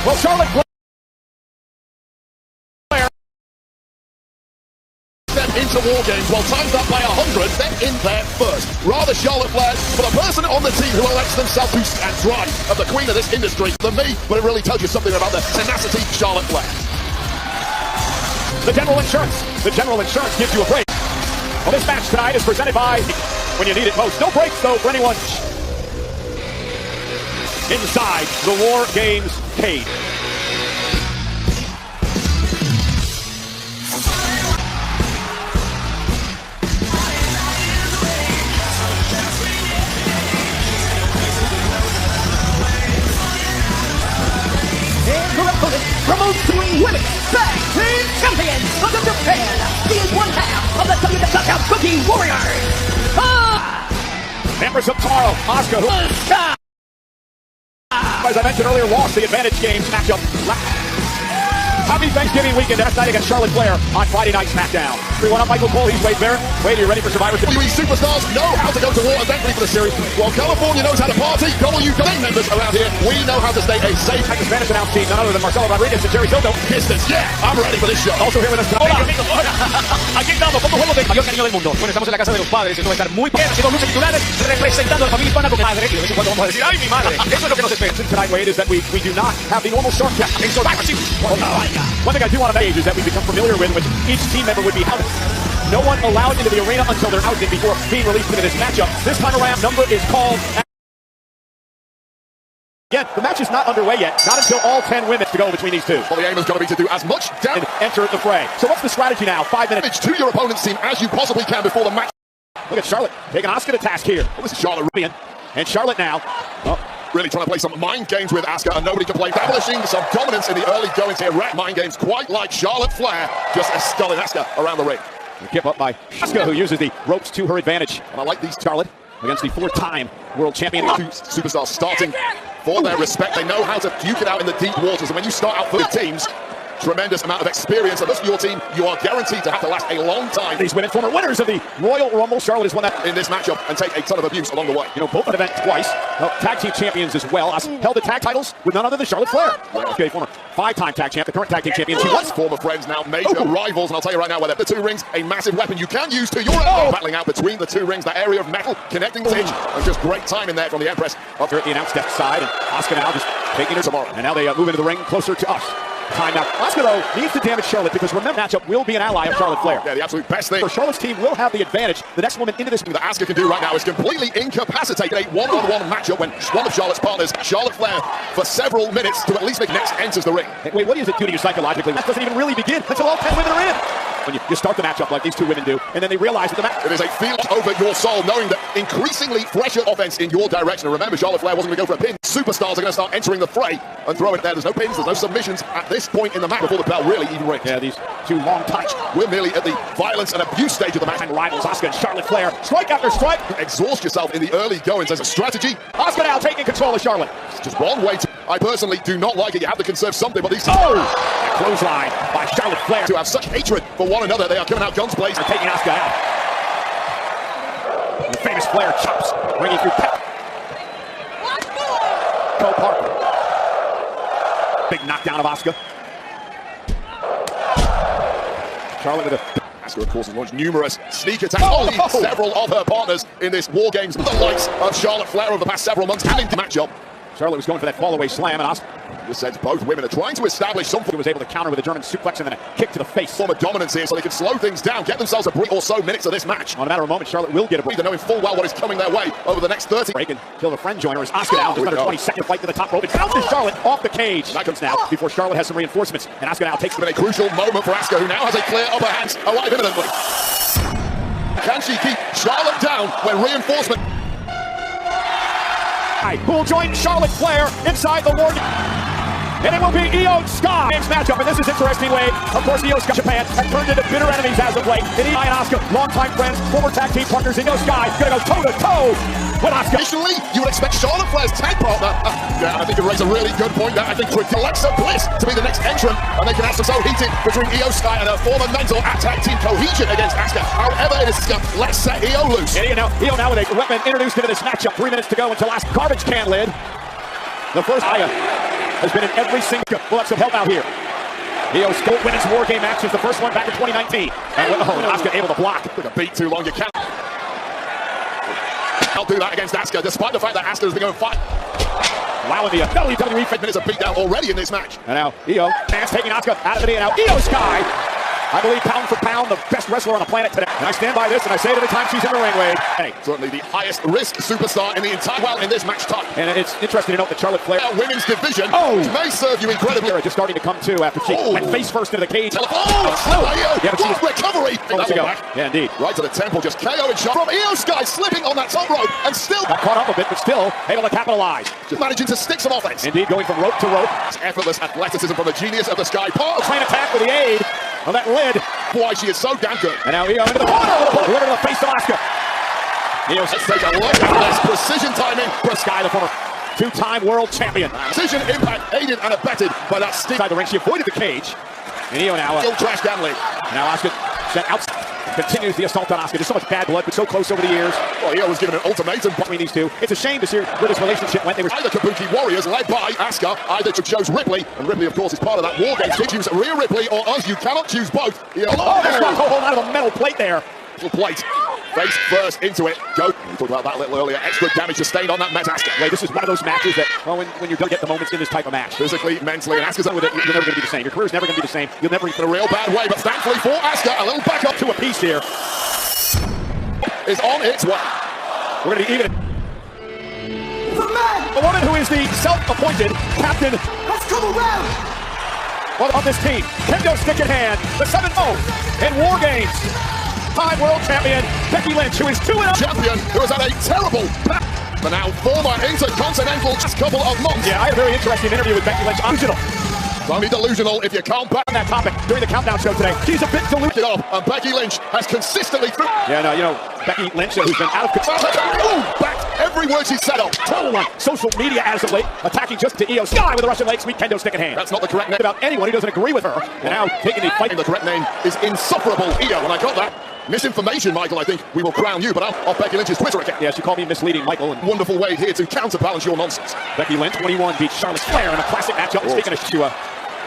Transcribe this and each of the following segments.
Well, Charlotte Flair step into War Games while timed up by 100, then in there first. Rather Charlotte Flair for the person on the team who elects themselves to and drive of the queen of this industry than me, but it really tells you something about the tenacity of Charlotte Flair. The General Insurance. The General Insurance gives you a break. Well, this match tonight is presented by when you need it most. No breaks, though, for anyone inside the War Games cage. Promotes three women tag team champions of the Japan. He is one half of the WWE Knockout Cookie Warriors. Members of tomorrow, Asuka, who, as I mentioned earlier, lost the Advantage Games matchup. Happy Thanksgiving weekend last night against Charlotte Flair on Friday Night SmackDown. 3-1 up Michael Cole, he's Wade Barrett. Wade, are you ready for Survivor Series? WWE superstars know how to go to war, thankfully for the series. While California knows how to party, WWE members around here, we know how to stay a safe. The Spanish announce team, none other than Marcelo Rodriguez and Jerry Soto. Pistons, yeah, I'm ready for this show. Also here with us tonight. Hola amigos, aquí estamos, como juego del mayor cariño del mundo. Bueno, estamos en la casa de los padres, esto va a estar muy bien. Haciendo luces titulares, representando a la familia hispana con madre. Y de vez en cuando vamos a decir, ay mi madre. Eso es lo que nos espera. Tonight, Wade, is that we do not have the normal shark cast in Survivor Series. One thing I do want to mention is that we become familiar with, which each team member would be held. No one allowed into the arena until they're outed before being released into this matchup. This time around, number is called. Again, the match is not underway yet. Not until all 10 women to go between these two. Well, the aim is going to be to do as much damage and enter the fray. So what's the strategy now? 5 minutes to your opponent's team as you possibly can before the match. Look at Charlotte taking Asuka to task here. Well, this is Charlotte. And Charlotte now. Really trying to play some mind games with Asuka, and nobody can play. Establishing some dominance in the early goings here. Mind games quite like Charlotte Flair, just sculling Asuka around the ring. Kept up by Asuka, who uses the ropes to her advantage. And I like these. Charlotte against the 4-time world champion. Two superstars starting for their respect. They know how to duke it out in the deep waters, and when you start out for the teams, tremendous amount of experience, and thus for your team, you are guaranteed to have to last a long time. These women, former winners of the Royal Rumble. Charlotte has won that in this matchup and take a ton of abuse along the way. You know, both an event twice. Tag team champions as well. Held the tag titles with none other than Charlotte Flair. Okay, former 5-time tag champ, the current tag team champion. She was former friends, now major rivals, and I'll tell you right now, where the two rings, a massive weapon you can use to your own. Battling out between the two rings, that area of metal connecting the pitch, and just great timing there from the Empress. Up here at the announce desk side, and Asuka now just taking her tomorrow. And now they move into the ring closer to us. Time now. Asuka, though, needs to damage Charlotte because remember, matchup will be an ally of Charlotte Flair. Yeah, the absolute best thing. For Charlotte's team will have the advantage. The next woman into this that Asuka can do right now is completely incapacitate a one-on-one matchup when one of Charlotte's partners, Charlotte Flair, for several minutes to at least make next enters the ring. Hey, wait, what does it do to you psychologically? That doesn't even really begin until all 10 women are in. When you start the matchup like these two women do, and then they realize that the match. It is a feel over your soul, knowing that increasingly fresher offense in your direction. And remember, Charlotte Flair wasn't going to go for a pin. Superstars are going to start entering the fray and throwing it there. There's no pins, there's no submissions at this point in the match before the bell really even rings. Yeah, these two long times. We're merely at the violence and abuse stage of the match. And rivals Asuka and Charlotte Flair. Strike after strike. Exhaust yourself in the early goings as a strategy. Asuka now taking control of Charlotte. It's just one way to. I personally do not like it. You have to conserve something, but these. A clothesline by Charlotte Flair. To have such hatred for one another, they are coming out guns blazing. Taking Asuka out. The famous Flair chops ringing through Pep. Cole Parker. Big knockdown of Asuka. Charlotte with a. Asuka, of course, has launched numerous sneak attacks. Several of her partners in this War Games. The likes of Charlotte Flair over the past several months and into matchup. Charlotte was going for that fallaway slam, and Asuka. This says both women are trying to establish something. He was able to counter with a German suplex and then a kick to the face. Form of dominance here, so they can slow things down, get themselves a break or so minutes of this match. On a matter of moments, Charlotte will get a break. They're knowing full well what is coming their way over the next 30. Break and kill a friend joiner as Asuka now. Just another 20-second fight to the top rope. It bounces Charlotte off the cage. That comes now before Charlotte has some reinforcements, and Asuka now takes. It's been a crucial moment for Asuka, who now has a clear upper hand, alive imminently. Can she keep Charlotte down when reinforcement? Who will join Charlotte Flair inside the War Games. And it will be Io Sky Games matchup, and this is interesting way. Of course, Io Sky Japan have turned into bitter enemies as of late. And Io and Asuka, longtime friends, former tag team partners. Io Sky gonna go toe-to-toe with Asuka. Additionally, you would expect Charlotte Flair's tag partner. I think you raise a really good point there. I think for Alexa Bliss to be the next entrant, and they can have some so heated between Io Sky and her former mentor at tag team cohesion against Asuka. However, it is let's set Io loose. And Io now with a weapon introduced into this matchup. 3 minutes to go until last garbage can lid. The first Io. has been in every single. We'll have some help out here. Io Scope women's war game match is the first one back in 2019. And Asuka able to block. Took a beat too long, you can't. I'll do that against Asuka, despite the fact that Asuka has been going fight. Allowing the WWE 5 minutes of beatdown already in this match. And now Io, man's taking Asuka out of the knee, and now Io Sky. I believe pound for pound the best wrestler on the planet today. And I stand by this, and I say it every time she's in the ring, Wade. Hey. Certainly the highest risk superstar in the entire world in this match time. And it's interesting to note that Charlotte Flair Women's division may serve you incredibly. just starting to come to after she went face first into the cage. Yeah, but she was recovery. Yeah, indeed. Right to the temple, just KO'ing shot from Io Sky, slipping on that top rope, and still Got caught up a bit, but still able to capitalize. just managing to stick some offense. Indeed, going from rope to rope. It's effortless athleticism from the genius of the Sky. Part of Train attack with the aid of that lid. why she is so damn good. And now Io into the corner. Delivered to the face of Asuka. Io Let's take a look at this precision timing. Sky, the former two-time world champion. Precision impact aided and abetted by that stick. Inside the ring, she avoided the cage. And Io now, Still trash down lead. now Asuka sent out. Continues the assault on Asuka. Just so much bad blood, but so close over the years Well, Io was given an ultimatum. between these two. It's a shame to see where this relationship went. They were Either Kabuki Warriors, led by Asuka, either chose Ripley, and Ripley, of course, is part of that war game. Choose Rhea Ripley or us. You cannot choose both. that's not a whole lot of a metal plate there. Little plate. Face first into it. Go. We talked about that a little earlier. Extra damage sustained on that Met Asuka. Wait, this is one of those matches that, well, when you're going to get the moments in this type of match. Physically, mentally, and Asuka's With it, you're never going to be the same. Your career's never going to be the same. You'll never in a real bad way, but thankfully for Asuka, a little back up to a piece here. is on its way. We're going to be even. The man The woman who is the self-appointed captain has come around. of this team. Kendo stick in hand. The 7-0 in War Games. Time world champion Becky Lynch, who is 2-0. Champion who has had a terrible the now former Intercontinental last couple of months. Yeah, I had a very interesting interview with Becky Lynch. Delusional It's only delusional if you can't back on that topic during the countdown show today. She's a bit it delusional. up, and Becky Lynch has consistently Yeah, no, you know, Becky Lynch, who's been out of control. back every word she said up. Total on social media as of late, attacking just to Io Sky with a Russian leg sweep kendo stick in hand. That's not the correct name. About anyone who doesn't agree with her. And now taking the fight. The correct name is Insufferable Io, and I got that. Misinformation, Michael. I think we will crown you, but off Becky Lynch's Twitter account. Yeah, she called me misleading, Michael. And Wonderful way here to counterbalance your nonsense. Becky Lynch, 21, beat Charlotte Flair in a classic matchup. Speaking of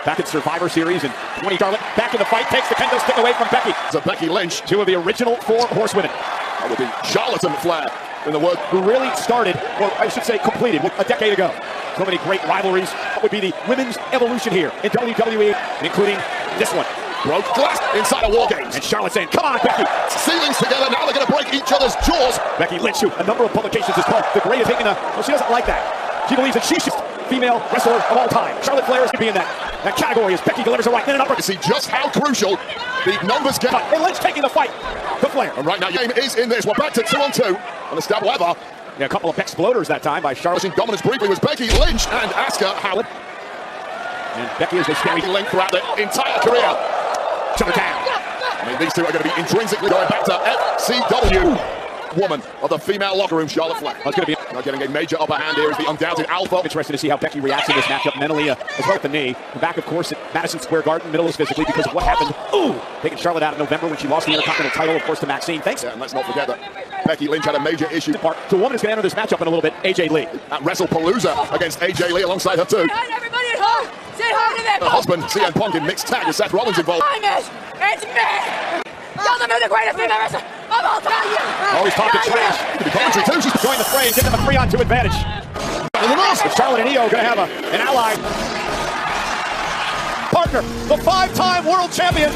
back in Survivor Series, and 20 Charlotte back in the fight, takes the kendo stick away from Becky. So Becky Lynch, Two of the original 4 horsewomen. that would be Charlotte and Flair in the word. Who really started, or I should say completed, a decade ago. So many great rivalries. What would be the women's evolution here in WWE, including this one. Broke glass inside a War Games. And Charlotte saying, come on, Becky. Ceilings together, now they're going to break each other's jaws. Becky Lynch, who a number of publications has called the greatest taking well, she doesn't like that. She believes that she's just female wrestler of all time. Charlotte Flair is to be in that category as Becky delivers a right in and upper. To see just how crucial the numbers get. And Lynch taking the fight to Flair. And right now, game is in this. We're back to 2-on-2 on the stab weather. Yeah, a couple of exploders that time by Charlotte. In dominance briefly was Becky Lynch and Asuka Howard. And Becky is a scary Link throughout the entire career. shut her down. I mean, these two are going to be intrinsically going back to FCW. Woman of the female locker room, Charlotte Flair. That's going to be Now getting a major upper hand here is the undoubted alpha. interesting to see how Becky reacts in this matchup mentally, as well as the knee. The back, of course, at Madison Square Garden, middle is physically because of what happened. Ooh, taking Charlotte out in November when she lost the Intercontinental title, of course, to Maxine. Thanks. Yeah, and let's not forget that Becky Lynch had a major issue So a woman is going to enter this matchup in a little bit, AJ Lee. at WrestlePalooza against AJ Lee alongside her too. Hi, everybody at home. Say hi to them. Her husband, CM Punk, in mixed tag with Seth Rollins involved. Hi, miss. It's me. Y'all the greatest female wrestler of all time. Always talking trash. The commentary too. She's Join the fray and give them a 3-on-2 advantage. But Charlotte and Io are going to have an ally partner, the 5-time world champion.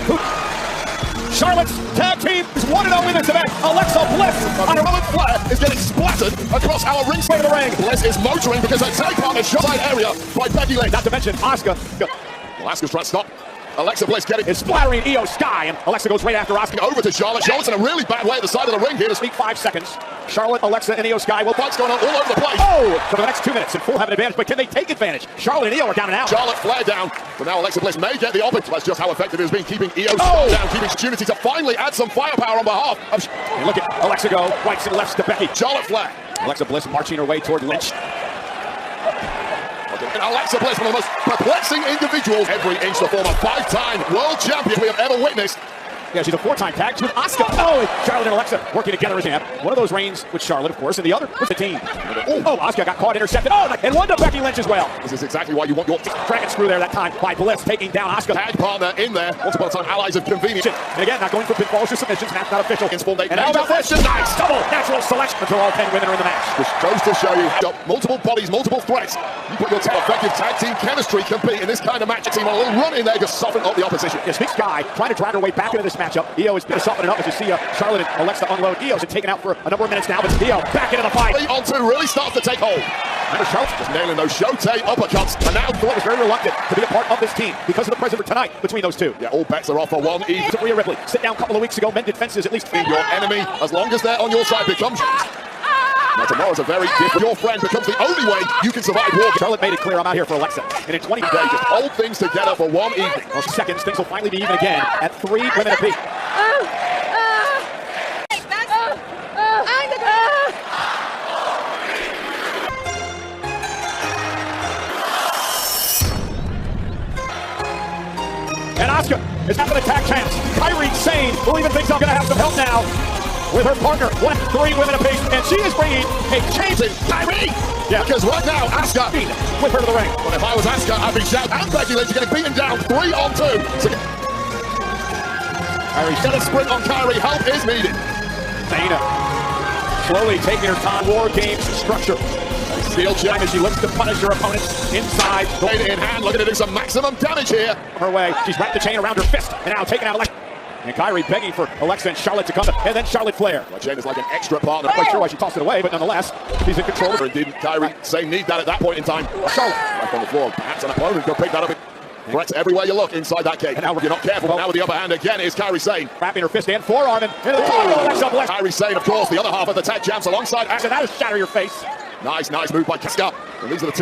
Charlotte's tag team is 1-0 in this event. Alexa Bliss on her Charlotte Flair is getting splattered across our ring side of the ring. Bliss is motoring because her tag partner shot side area by Becky Lynch. Not to mention Asuka Well, Asuka's trying to stop. Alexa Bliss getting is splattering Io Sky, and Alexa goes right after Asuka. over to Charlotte. Charlotte's in a really bad way at the side of the ring here. To Speak 5 seconds. Charlotte, Alexa, and Io Sky will fight. Fights going on all over the place. Oh! For the next 2 minutes, and full have an advantage, but can they take advantage? Charlotte and Io are down and out. Charlotte Flair down, but now Alexa Bliss may get the opportunity. That's just how effective it has been keeping Io Oh! down, keeping opportunity to finally add some firepower on behalf of And look at Alexa go, rights and lefts to Becky. Charlotte Flair. Alexa Bliss marching her way toward Lynch. And Alexa Bliss, one of the most perplexing individuals. Every inch the former 5-time world champion we have ever witnessed. Yeah, she's a 4-time tag with Asuka. Oh, and Charlotte and Alexa working together as champ. One of those reigns with Charlotte, of course, and the other was the team. Oh, Asuka got caught, intercepted. Oh, and one to Becky Lynch as well. This is exactly why you want your Dragon screw there that time by Bliss, taking down Asuka. tag partner in there. Once upon a time, allies of convenience. And again, not going for pinfalls or submissions. Match not official. Against Full Day. And now Major Bliss, question. nice double natural selection until all 10 women are in the match. Which goes to show you, got multiple bodies, multiple threats. You put your effective tag team chemistry compete in this kind of match. Team a little run in there to soften up the opposition. Yes, Big Sky trying to drag her way back into this matchup. Io is going to soften it up as you see Charlotte and Alexa unload. Io's been taken out for a number of minutes now, but Io back into the fight. 3 on 2 really starts to take hold. And Charlotte just nailing those Shote uppercuts. And now Thor is very reluctant to be a part of this team because of the present for tonight between those two. Yeah, all bets are off for one. Rhea Ripley sit down a couple of weeks ago, mended fences at least. Your enemy, as long as they're on your side, becomes. Now tomorrow's a very different. Your friend becomes the only way you can survive war. Charlotte made it clear I'm out here for Alexa. And in 20 They just hold things together for one evening. seconds, things will finally be even again at 3 women apiece. And Asuka is having an attack chance. Kairi Sane believing things are going to have some help now with her partner. 3 women apiece, and she is bringing a change in Kairi. Yeah, because right now, Asuka, with her to the ring. but if I was Asuka, I'd be shouting, and Becky Lynch are getting beaten down 3 on 2. So, Kairi's got a sprint on Kairi. Help is needed. Dana slowly taking her time. War Games structure. Steel chair As she looks to punish her opponents inside. blade in hand, looking to do some maximum damage here. Her way. She's wrapped the chain around her fist and now taking out Alexa. And Kairi begging for Alexa and Charlotte to come, and then Charlotte Flair. My chain is like an extra partner. Not quite sure why she tossed it away, but nonetheless, she's in control. And didn't Kairi say need that at that point in time? Charlotte. Back on the floor. Perhaps an opponent could pick that up. Threats everywhere you look inside that cage. And now If you're not careful, now with the upper hand again is Kairi Sane. Wrapping her fist and forearm and into the top of Alexa Bliss. Kairi Sane, of course, the other half of the tag champs alongside And Asuka. that'll shatter your face. Nice move by Casca. And these are the two.